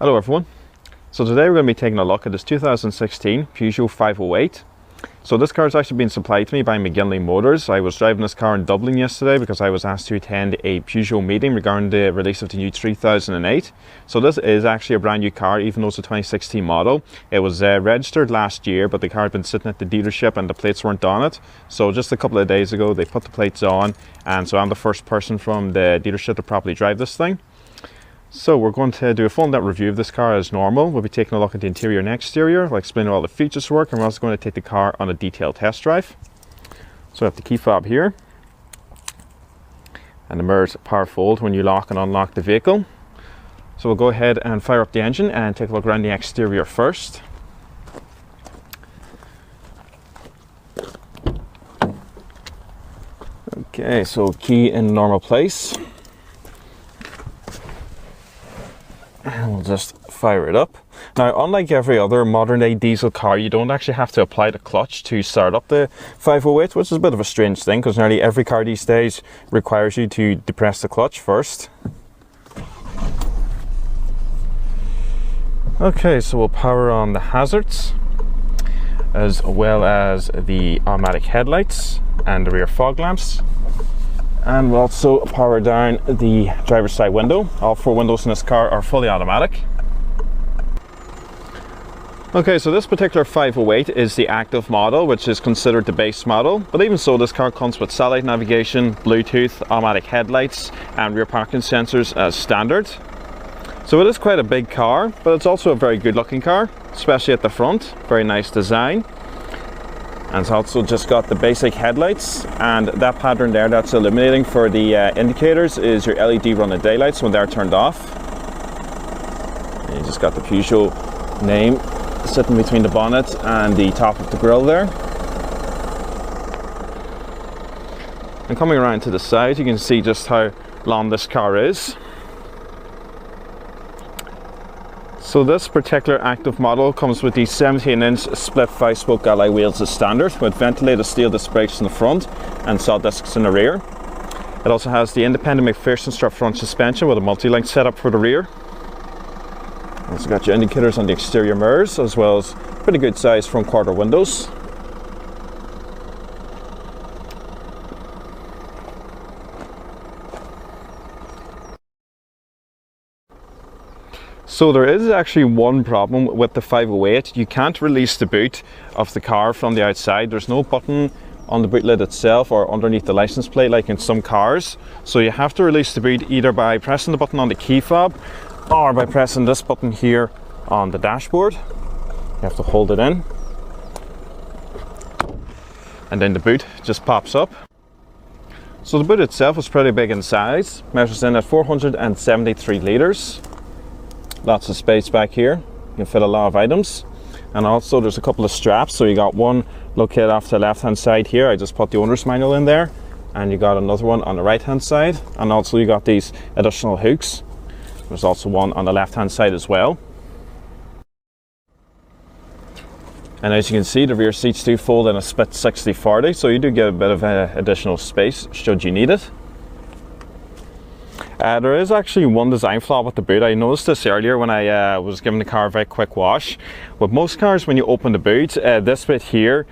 Hello everyone. So today we're going to be taking a look at this 2016 Peugeot 508. So this car has actually been supplied to me by McGinley Motors. I was driving this car in Dublin yesterday because I was asked to attend a Peugeot meeting regarding the release of the new 3008. So this is actually a brand new car, even though it's a 2016 model. It was registered last year, but the car had been sitting at the dealership and the plates weren't on it. So just a couple of days ago they put the plates on, and so I'm the first person from the dealership to properly drive this thing. So we're going to do a full in-depth review of this car as normal. We'll be taking a look at the interior and exterior. I'll explain how all the features work, and we're also going to take the car on a detailed test drive. So we have the key fob here, and the mirrors power fold when you lock and unlock the vehicle. So we'll go ahead and fire up the engine and take a look around the exterior first. Okay, so key in normal place. And we'll just fire it up. Now, unlike every other modern day diesel car, you don't actually have to apply the clutch to start up the 508, which is a bit of a strange thing because nearly every car these days requires you to depress the clutch first. Okay, so we'll power on the hazards as well as the automatic headlights and the rear fog lamps. And we'll also power down the driver's side window. All four windows in this car are fully automatic. Okay, so this particular 508 is the active model, which is considered the base model. But even so, this car comes with satellite navigation, Bluetooth, automatic headlights, and rear parking sensors as standard. So it is quite a big car, but it's also a very good looking car, especially at the front. Very nice design. And it's also just got the basic headlights, and that pattern there that's illuminating for the indicators is your LED running daylights when they're turned off. And you just got the Peugeot name sitting between the bonnet and the top of the grille there. And coming around to the side, you can see just how long this car is. So this particular active model comes with the 17-inch split 5-spoke alloy wheels as standard, with ventilated steel disc brakes in the front and saw discs in the rear. It also has the independent McPherson strut front suspension with a multi-link setup for the rear. It's got your indicators on the exterior mirrors, as well as pretty good size front quarter windows. So there is actually one problem with the 508. You can't release the boot of the car from the outside. There's no button on the boot lid itself or underneath the license plate like in some cars. So you have to release the boot either by pressing the button on the key fob or by pressing this button here on the dashboard. You have to hold it in, and then the boot just pops up. So the boot itself is pretty big in size, measures in at 473 litres. Lots of space back here, you can fit a lot of items. And also there's a couple of straps, so you got one located off to the left hand side here. I just put the owner's manual in there, and you got another one on the right hand side, and also you got these additional hooks. There's also one on the left hand side as well. And as you can see, the rear seats do fold in a split 60-40, so you do get a bit of additional space should you need it. There is actually one design flaw with the boot. I noticed this earlier when I was giving the car a very quick wash. With most cars, when you open the boot, this bit here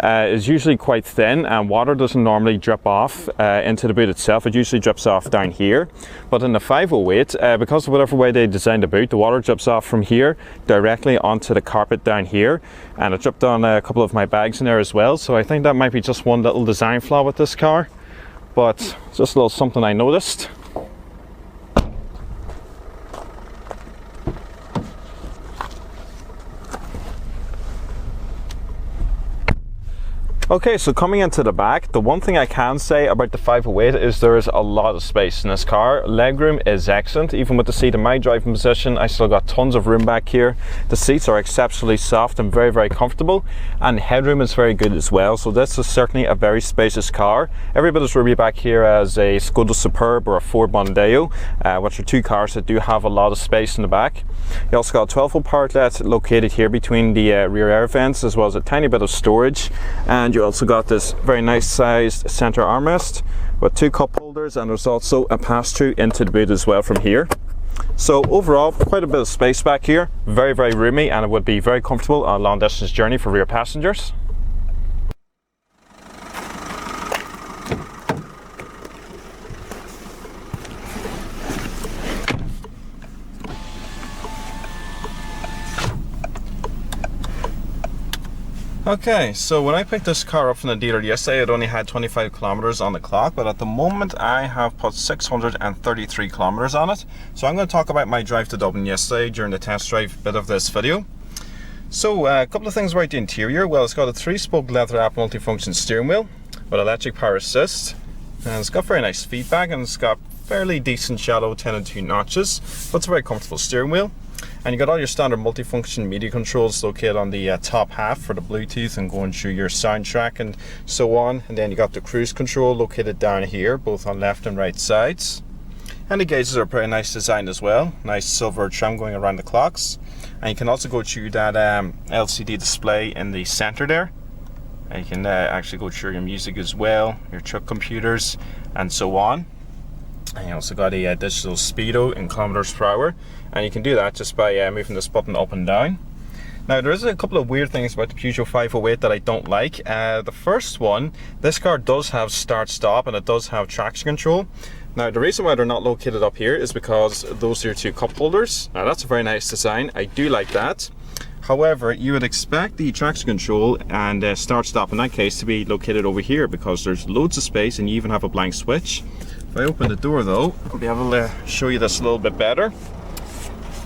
is usually quite thin, and water doesn't normally drip off into the boot itself. It usually drips off down here. But in the 508, because of whatever way they designed the boot, the water drips off from here directly onto the carpet down here, and it dripped on a couple of my bags in there as well. So I think that might be just one little design flaw with this car, but just a little something I noticed. Okay, so coming into the back, the one thing I can say about the 508 is there is a lot of space in this car. Legroom is excellent. Even with the seat in my driving position, I still got tons of room back here. The seats are exceptionally soft and very, very comfortable, and headroom is very good as well. So this is certainly a very spacious car. Every bit as roomy back here as a Skoda Superb or a Ford Mondeo, which are two cars that do have a lot of space in the back. You also got a 12-volt power outlet located here between the rear air vents, as well as a tiny bit of storage. And you also got this very nice sized center armrest with two cup holders, and there's also a pass-through into the boot as well from here. So overall, quite a bit of space back here, very, very roomy, and it would be very comfortable on a long distance journey for rear passengers. Okay, so when I picked this car up from the dealer yesterday, it only had 25 kilometers on the clock, but at the moment I have put 633 kilometers on it. So I'm going to talk about my drive to Dublin yesterday during the test drive bit of this video. So a couple of things about the interior. Well, it's got a 3-spoke leather wrap multifunction steering wheel with electric power assist, and it's got very nice feedback, and it's got fairly decent shallow 10 and 2 notches, but it's a very comfortable steering wheel. And you got all your standard multifunction media controls located on the top half for the Bluetooth and going through your soundtrack and so on. And then you got the cruise control located down here, both on left and right sides. And the gauges are pretty nice design as well. Nice silver trim going around the clocks. And you can also go through that LCD display in the center there. And you can actually go through your music as well, your truck computers and so on. And you also got a digital speedo in kilometers per hour, and you can do that just by moving this button up and down. Now there is a couple of weird things about the Peugeot 508 that I don't like. The first one, this car does have start stop and it does have traction control. Now the reason why they're not located up here is because those are your 2 cup holders. Now that's a very nice design, I do like that. However, you would expect the traction control and start stop in that case to be located over here, because there's loads of space and you even have a blank switch. If I open the door though, I'll be able to show you this a little bit better.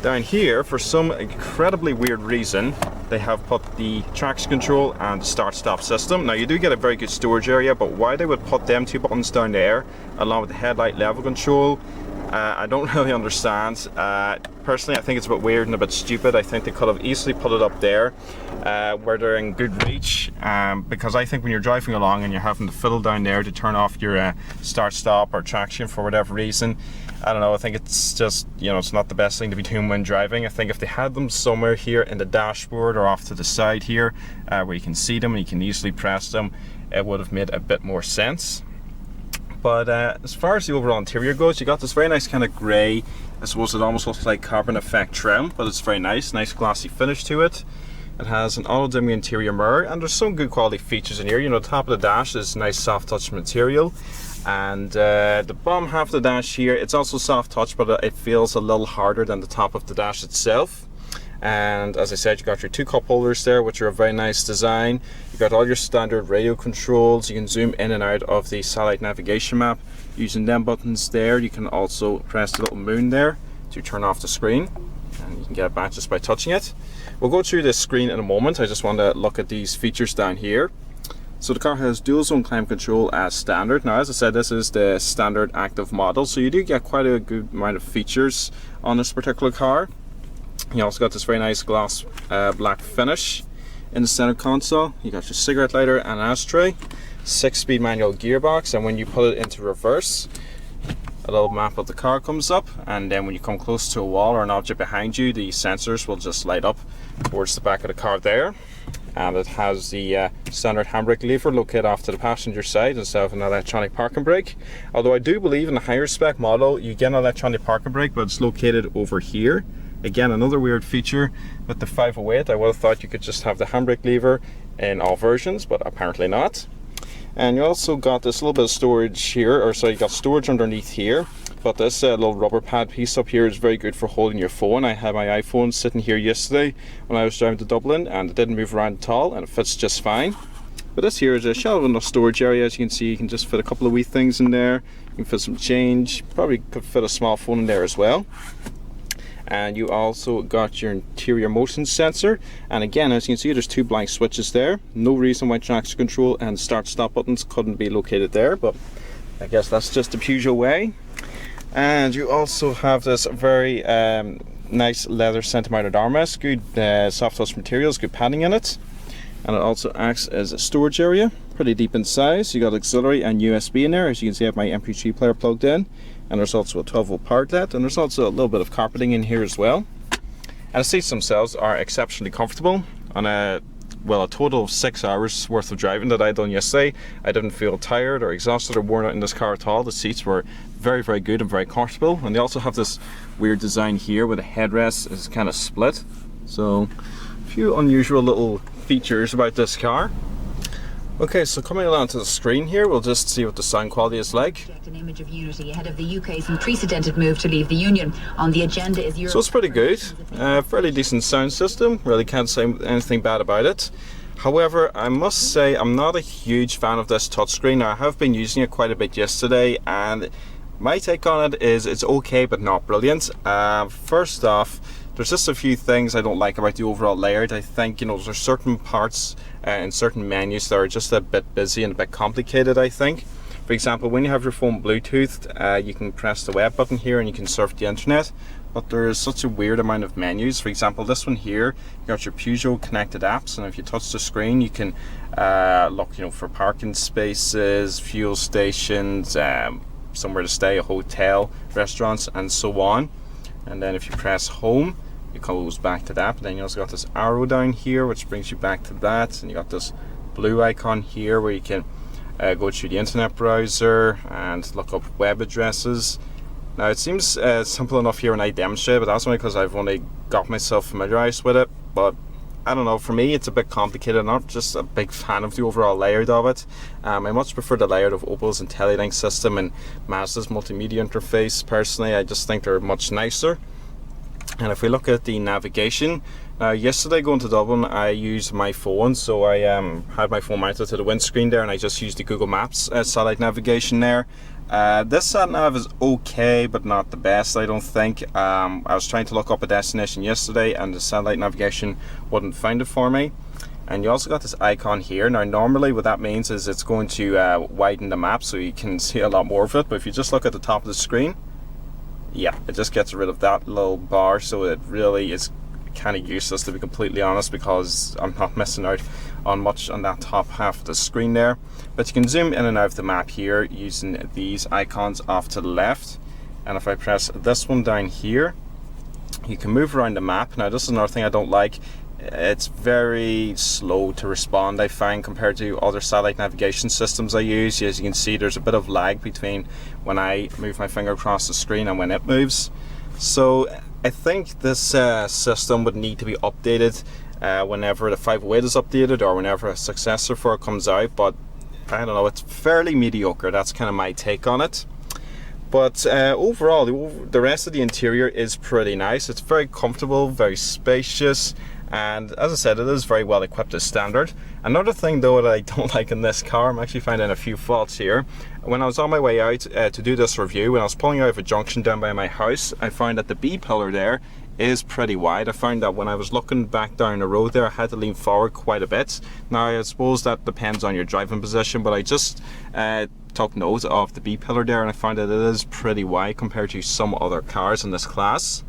Down here, for some incredibly weird reason, they have put the traction control and the start-stop system. Now you do get a very good storage area, but why they would put them 2 buttons down there along with the headlight level control, I don't really understand. Personally, I think it's a bit weird and a bit stupid. I think they could have easily put it up there where they're in good reach, because I think when you're driving along and you're having to fiddle down there to turn off your start stop or traction for whatever reason, I don't know, I think it's just, you know, it's not the best thing to be doing when driving. I think if they had them somewhere here in the dashboard or off to the side here where you can see them and you can easily press them, it would have made a bit more sense. But as far as the overall interior goes, you got this very nice kind of grey, I suppose it almost looks like carbon effect trim, but it's very nice glossy finish to it. It has an auto dimming interior mirror, and there's some good quality features in here. You know, the top of the dash is nice soft touch material, and the bottom half of the dash here, it's also soft touch, but it feels a little harder than the top of the dash itself. And as I said, you got your 2 cup holders there, which are a very nice design. You got all your standard radio controls. You can zoom in and out of the satellite navigation map using them buttons there. You can also press the little moon there to turn off the screen, and you can get it back just by touching it. We'll go through this screen in a moment. I just want to look at these features down here. So the car has dual zone climate control as standard. Now, as I said, this is the standard active model, so you do get quite a good amount of features on this particular car. You also got this very nice gloss black finish in the center console. You got your cigarette lighter and ashtray, 6-speed manual gearbox, and when you put it into reverse, a little map of the car comes up, and then when you come close to a wall or an object behind you, the sensors will just light up towards the back of the car there. And it has the standard handbrake lever located off to the passenger side instead of an electronic parking brake. Although I do believe in the higher spec model you get an electronic parking brake, but it's located over here. Again, another weird feature with the 508. I would have thought you could just have the handbrake lever in all versions, but apparently not. And you also got this little bit of storage here, or so you got storage underneath here, but this little rubber pad piece up here is very good for holding your phone. I had my iPhone sitting here yesterday when I was driving to Dublin, and it didn't move around at all, and it fits just fine. But this here is a shallow enough storage area. As you can see, you can just fit a couple of wee things in there. You can fit some change, probably could fit a small phone in there as well. And you also got your interior motion sensor, and again, as you can see, there's 2 blank switches there. No reason why traction control and start stop buttons couldn't be located there, but I guess that's just the Peugeot way. And you also have this very nice leather center mounted armrest, good soft touch materials, good padding in it, and it also acts as a storage area, pretty deep in size. You got auxiliary and USB in there. As you can see, I have my MP3 player plugged in, and there's also a 12-volt power outlet, and there's also a little bit of carpeting in here as well. And the seats themselves are exceptionally comfortable. On a well, a total of 6 hours worth of driving that I done yesterday. I didn't feel tired or exhausted or worn out in this car at all. The seats were very, very good and very comfortable. And they also have this weird design here where the headrest is kind of split. So a few unusual little features about this car. Okay, so coming along to the screen here, we'll just see what the sound quality is like. An image of unity ahead of the UK's unprecedented move to leave the Union. On the agenda is Europe. So it's pretty good. Fairly decent sound system. Really can't say anything bad about it. However, I must say I'm not a huge fan of this touchscreen. I have been using it quite a bit yesterday, and my take on it is it's okay but not brilliant. First off, there's just a few things I don't like about the overall layout. I think, you know, there's certain parts in certain menus that are just a bit busy and a bit complicated, I think. For example, when you have your phone Bluetoothed, you can press the web button here and you can surf the internet, but there is such a weird amount of menus. For example, this one here, you got your Peugeot connected apps, and if you touch the screen, you can look, you know, for parking spaces, fuel stations, somewhere to stay, a hotel, restaurants, and so on. And then if you press home, it goes back to that. But then you also got this arrow down here which brings you back to that, and you got this blue icon here where you can go through the internet browser and look up web addresses. Now it seems simple enough here when I demonstrate, but that's only because I've only got myself familiarized with it. But I don't know, for me it's a bit complicated. I'm not just a big fan of the overall layout of it. I much prefer the layout of Opel's IntelliLink system and Mazda's multimedia interface. Personally, I just think they're much nicer. And if we look at the navigation, yesterday going to Dublin, I used my phone, so I had my phone mounted to the windscreen there, and I just used the Google Maps satellite navigation there. This sat nav is okay, but not the best, I don't think. I was trying to look up a destination yesterday, and the satellite navigation wouldn't find it for me. And you also got this icon here. Now normally what that means is it's going to widen the map so you can see a lot more of it, but if you just look at the top of the screen, yeah, it just gets rid of that little bar, so it really is kind of useless, to be completely honest, because I'm not missing out on much on that top half of the screen there. But you can zoom in and out of the map here using these icons off to the left, and if I press this one down here, you can move around the map. Now this is another thing I don't like. It's very slow to respond, I find, compared to other satellite navigation systems I use. As you can see, there's a bit of lag between when I move my finger across the screen and when it moves. So I think this system would need to be updated whenever the 508 is updated, or whenever a successor for it comes out. But I don't know, it's fairly mediocre. That's kind of my take on it. But overall, the rest of the interior is pretty nice. It's very comfortable, very spacious, and as I said, it is very well equipped as standard. Another thing though that I don't like in this car, I'm actually finding a few faults here. When I was on my way out to do this review, when I was pulling out of a junction down by my house, I found that the B pillar there is pretty wide. I found that when I was looking back down the road there, I had to lean forward quite a bit. Now I suppose that depends on your driving position, but I just took note of the B pillar there, and I found that it is pretty wide compared to some other cars in this class.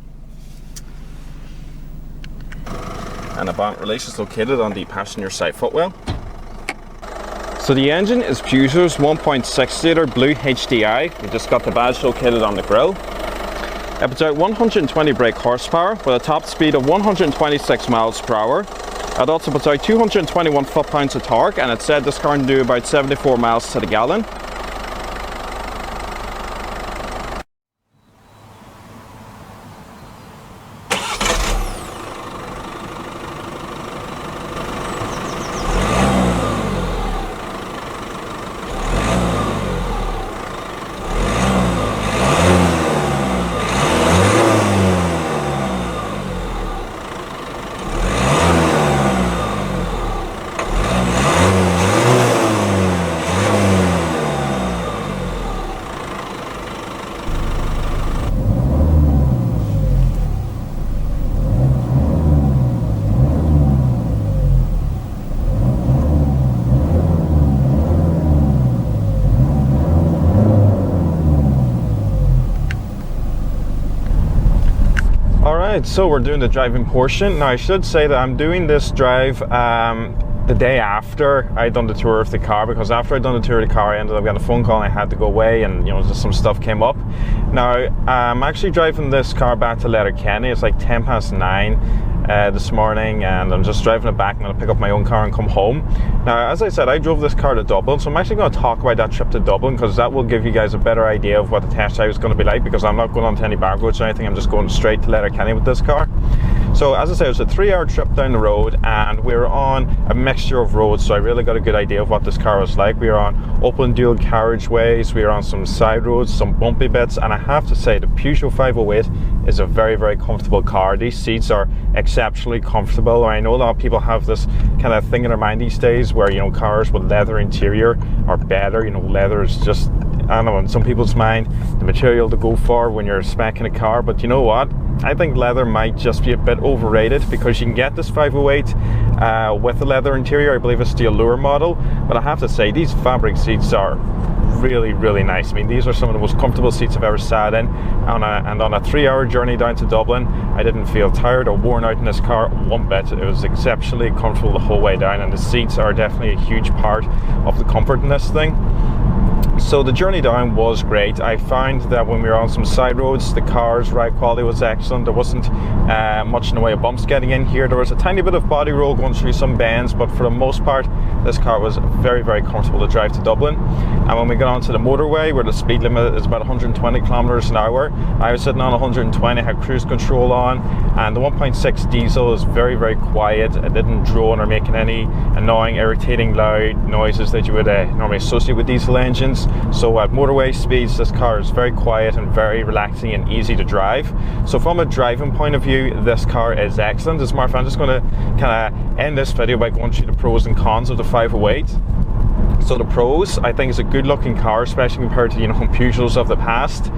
And the bonnet release is located on the passenger side footwell. So the engine is Peugeot's 1.6 litre Blue HDI. We just got the badge located on the grille. It puts out 120 brake horsepower with a top speed of 126 miles per hour. It also puts out 221 foot-pounds of torque, and it said this car can do about 74 miles to the gallon. Alright, so we're doing the driving portion. Now I should say that I'm doing this drive the day after I done the tour of the car, because after I done the tour of the car I ended up getting a phone call and I had to go away, and you know, just some stuff came up. Now I'm actually driving this car back to Letterkenny. It's like 9:10. this morning, and I'm just driving it back. I'm going to pick up my own car and come home. Now, as I said, I drove this car to Dublin, so I'm actually going to talk about that trip to Dublin, because that will give you guys a better idea of what the test drive is going to be like, because I'm not going on to any back roads or anything. I'm just going straight to Letterkenny with this car. So as I said, it was a 3-hour trip down the road, and we were on a mixture of roads, so I really got a good idea of what this car was like. We were on open dual carriageways, we were on some side roads, some bumpy bits, and I have to say the Peugeot 508 is a very, very comfortable car. These seats are exceptionally comfortable. I know a lot of people have this kind of thing in their mind these days where, you know, cars with leather interior are better. You know, leather is just, I don't know, in some people's mind, the material to go for when you're speccing a car. But you know what? I think leather might just be a bit overrated, because you can get this 508 with a leather interior. I believe it's the Allure model, but I have to say these fabric seats are really, really nice. I mean, these are some of the most comfortable seats I've ever sat in, and on a 3-hour journey down to Dublin, I didn't feel tired or worn out in this car one bit. It was exceptionally comfortable the whole way down, and the seats are definitely a huge part of the comfort in this thing. So the journey down was great. I found that when we were on some side roads, the car's ride quality was excellent. There wasn't much in the way of bumps getting in here. There was a tiny bit of body roll going through some bends, but for the most part, this car was very, very comfortable to drive to Dublin. And when we got onto the motorway, where the speed limit is about 120 kilometers an hour, I was sitting on 120, had cruise control on, and the 1.6 diesel is very, very quiet. It didn't drone or making any annoying, irritating, loud noises that you would normally associate with diesel engines. So at motorway speeds, this car is very quiet and very relaxing and easy to drive. So from a driving point of view, this car is excellent. As a matter of fact, I'm just going to kind of end this video by going through the pros and cons of the 508. So the pros, I think it's a good looking car, especially compared to, you know, Peugeots of the past.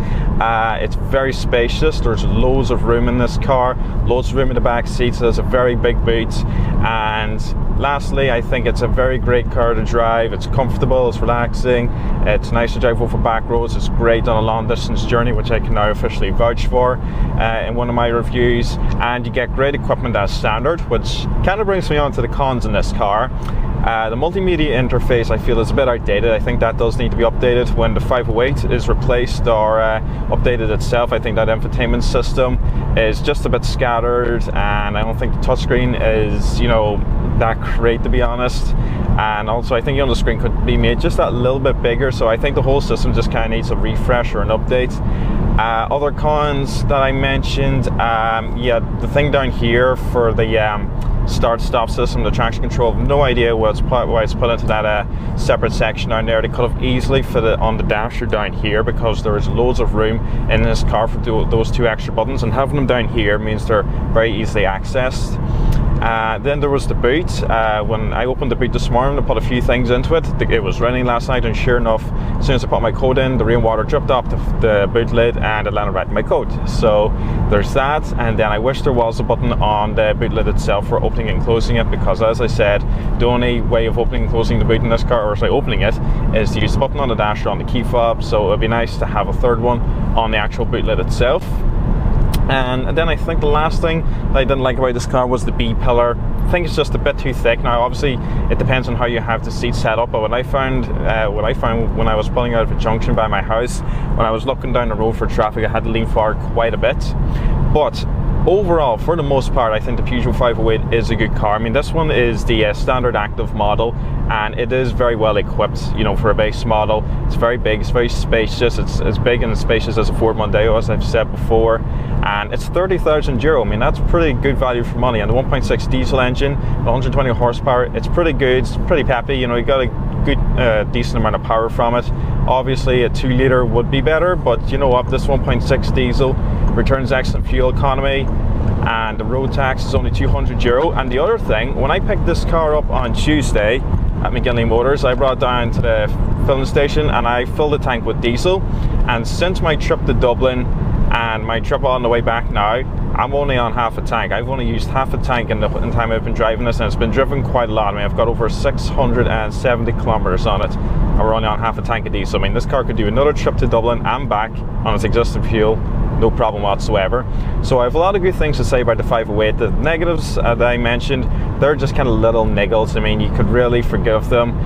It's very spacious. There's loads of room in this car, loads of room in the back seats. There's a very big boot. And lastly, I think it's a very great car to drive. It's comfortable, it's relaxing, it's nice to drive over back roads. It's great on a long distance journey, which I can now officially vouch for in one of my reviews. And you get great equipment as standard, which kind of brings me on to the cons in this car. The multimedia interface, I feel, is a bit outdated. I think that does need to be updated when the 508 is replaced or updated itself. I think that infotainment system is just a bit scattered, and I don't think the touchscreen is, you know, that great, to be honest. And also, I think, you know, the screen could be made just that little bit bigger. So I think the whole system just kind of needs a refresh or an update. Other cons that I mentioned, yeah, the thing down here for the start-stop system, the traction control, no idea why it's put into that separate section down there. They could have easily fit it on the dasher down here, because there is loads of room in this car for those two extra buttons, and having them down here means they're very easily accessed. Then there was the boot. When I opened the boot this morning to put a few things into it, it was raining last night, and sure enough, as soon as I put my coat in, the rainwater dripped off the boot lid and it landed right in my coat. So there's that. And then I wish there was a button on the boot lid itself for opening and closing it, because as I said, the only way of opening and closing the boot in this car, or sorry, opening it, is to use the button on the dasher on the key fob. So it would be nice to have a third one on the actual boot lid itself. And then I think the last thing that I didn't like about this car was the B-pillar. I think it's just a bit too thick. Now, obviously, it depends on how you have the seat set up, but what I found when I was pulling out of a junction by my house, when I was looking down the road for traffic, I had to lean forward quite a bit. But overall, for the most part, I think the Peugeot 508 is a good car. I mean, this one is the standard active model, and it is very well equipped, you know, for a base model. It's very big, it's very spacious. It's as big and as spacious as a Ford Mondeo, as I've said before, and it's 30,000 euro. I mean, that's pretty good value for money. And the 1.6 diesel engine, 120 horsepower, it's pretty good, it's pretty peppy. You know, you got a good, decent amount of power from it. Obviously, a 2-litre would be better, but you know what? This 1.6 diesel returns excellent fuel economy, and the road tax is only 200 euro. And the other thing, when I picked this car up on Tuesday at McGinley Motors, I brought it down to the filling station and I filled the tank with diesel. And since my trip to Dublin and my trip on the way back now, I'm only on half a tank. I've only used half a tank in the time I've been driving this, and it's been driven quite a lot. I mean, I've got over 670 kilometers on it, and we're only on half a tank of diesel. I mean, this car could do another trip to Dublin and back on its existing fuel no problem whatsoever. So I have a lot of good things to say about the 508. The negatives that I mentioned, they're just kind of little niggles. I mean, you could really forgive them.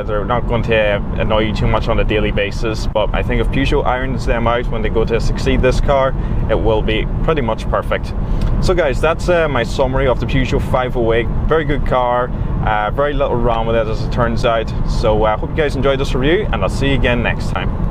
They're not going to annoy you too much on a daily basis, but I think if Peugeot irons them out when they go to succeed this car, it will be pretty much perfect. So guys, that's my summary of the Peugeot 508. Very good car, very little wrong with it as it turns out. So I hope you guys enjoyed this review, and I'll see you again next time.